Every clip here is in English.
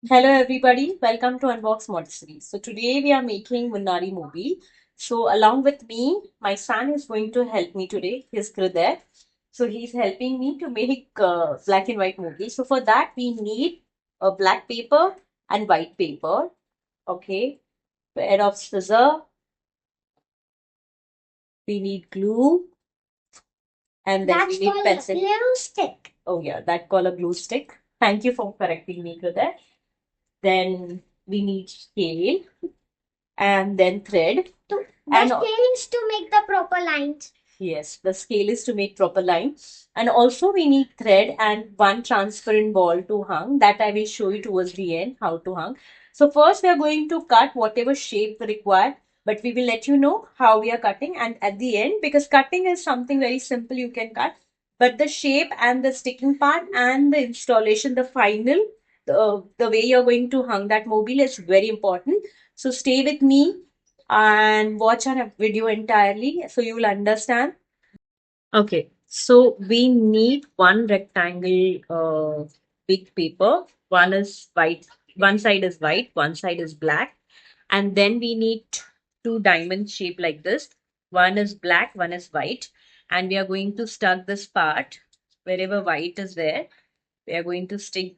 Hello everybody, welcome to Unbox Montessori. So today we are making Munari Mobile. So along with me, my son is going to help me today. He's Hriday. So he's helping me to make black and white mobile. So for that we need a black paper and white paper. Okay, pair of scissors. We need glue and then we need pencil. Glue stick. Oh yeah, that called a glue stick. Thank you for correcting me, Hriday. Then we need scale and then thread. The And scale is to make the proper lines. yes, the scale is to make proper lines. And also we need thread and one transparent ball to hang. That I will show you towards the end how to hang. So first we are going to cut whatever shape required, but we will let you know how we are cutting. And at the end, because cutting is something very simple, you can cut. But the shape and the sticking part and the installation, the final, the way you're going to hang that mobile is very important. So stay with me and watch our video entirely so you will understand. Okay, so we need one rectangle big paper. One is white, one side is white, one side is black. And then we need two diamond shape like this. One is black, one is white. And we are going to stuck this part wherever white is there. We are going to stick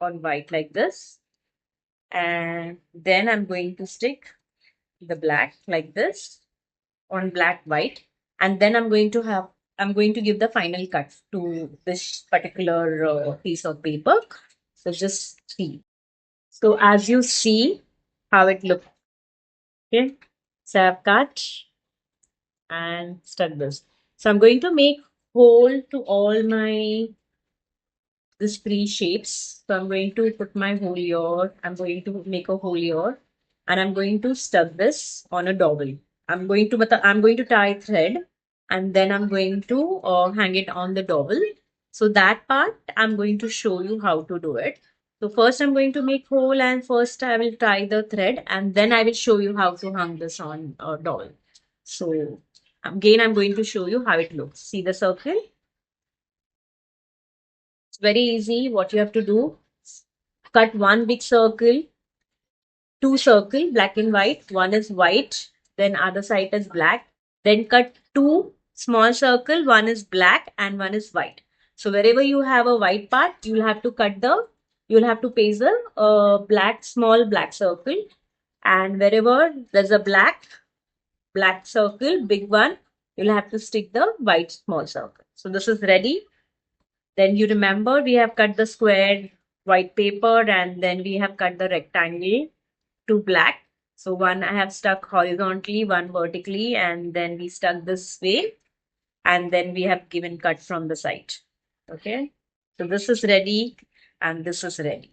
on white like this. And then I'm going to stick the black like this on black white, and then I'm going to give the final cut to this particular piece of paper. So just see. So as you see how it looks. Okay, so I've cut and stuck this. So I'm going to make hole to all my this three shapes. So I'm going to put my hole here. I'm going to make a hole here, and I'm going to stuck this on a dowel. I'm going to tie thread, and then I'm going to hang it on the dowel. So that part I'm going to show you how to do it. So first I'm going to make hole, and first I will tie the thread, and then I will show you how to hang this on a dowel. So again I'm going to show you how it looks. See the circle? It's very easy. What you have to do, cut one big circle, two circle, black and white. One is white, then other side is black. Then cut two small circle, one is black and one is white. So wherever you have a white part, you'll have to paste the small black circle. And wherever there's a black circle, big one, you'll have to stick the white small circle. So this is ready. Then you remember we have cut the square white paper and then we have cut the rectangle to black. So one I have stuck horizontally, one vertically, and then we stuck this way, and then we have given cut from the side. Okay. So this is ready and this is ready.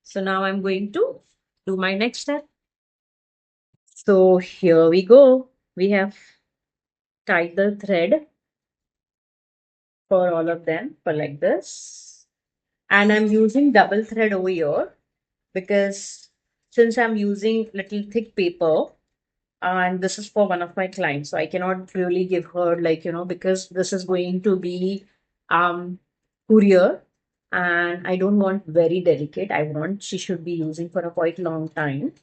So now I'm going to do my next step. So here we go. We have tied the thread for all of them for like this. And I'm using double thread over here because since I'm using little thick paper and this is for one of my clients, so I cannot really give her because this is going to be courier and I don't want very delicate. I want she should be using for a quite long time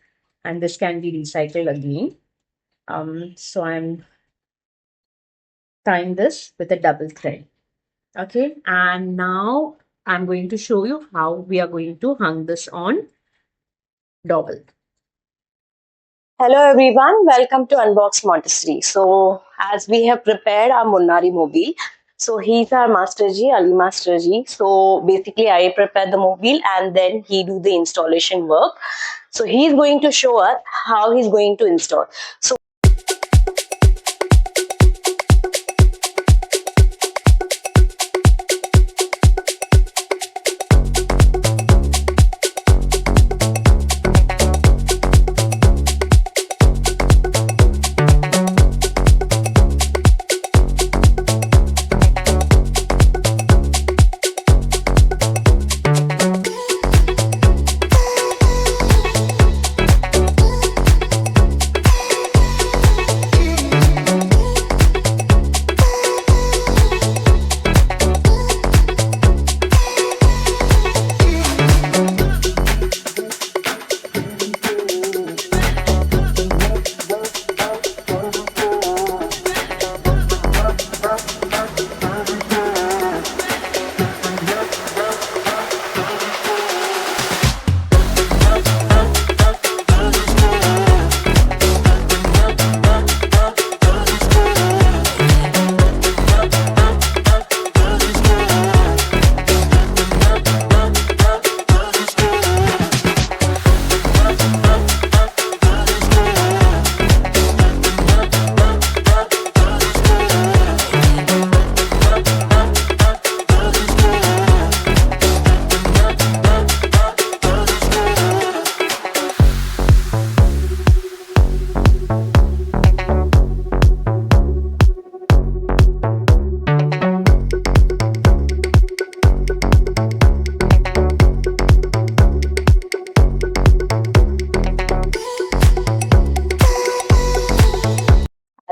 and this can be recycled again. So I'm tying this with a double thread. Okay, and now I'm going to show you how we are going to hang this on dowel. Hello everyone, welcome to Unbox Montessori. So as we have prepared our Munari mobile, so he's our Master Ji, Ali Master Ji. So basically I prepare the mobile and then he do the installation work. So he's going to show us how he's going to install. So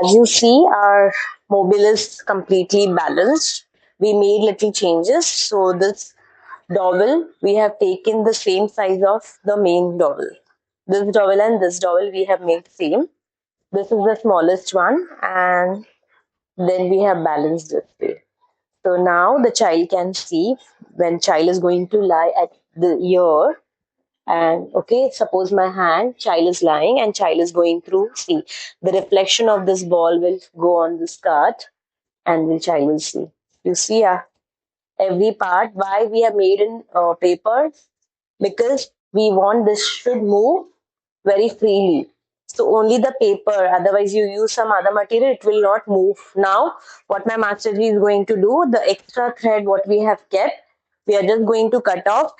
As you see, our mobile is completely balanced. We made little changes. So this dowel, we have taken the same size of the main dowel. This dowel and this dowel we have made same. This is the smallest one, and then we have balanced this way. So now the child can see when child is going to lie at the ear, and okay, suppose my hand, child is lying and child is going through, see, the reflection of this ball will go on this card and the child will see. You see every part. Why we have made in paper? Because we want this should move very freely. So only the paper, otherwise you use some other material, it will not move. Now, what my master is going to do, the extra thread what we have kept, we are just going to cut off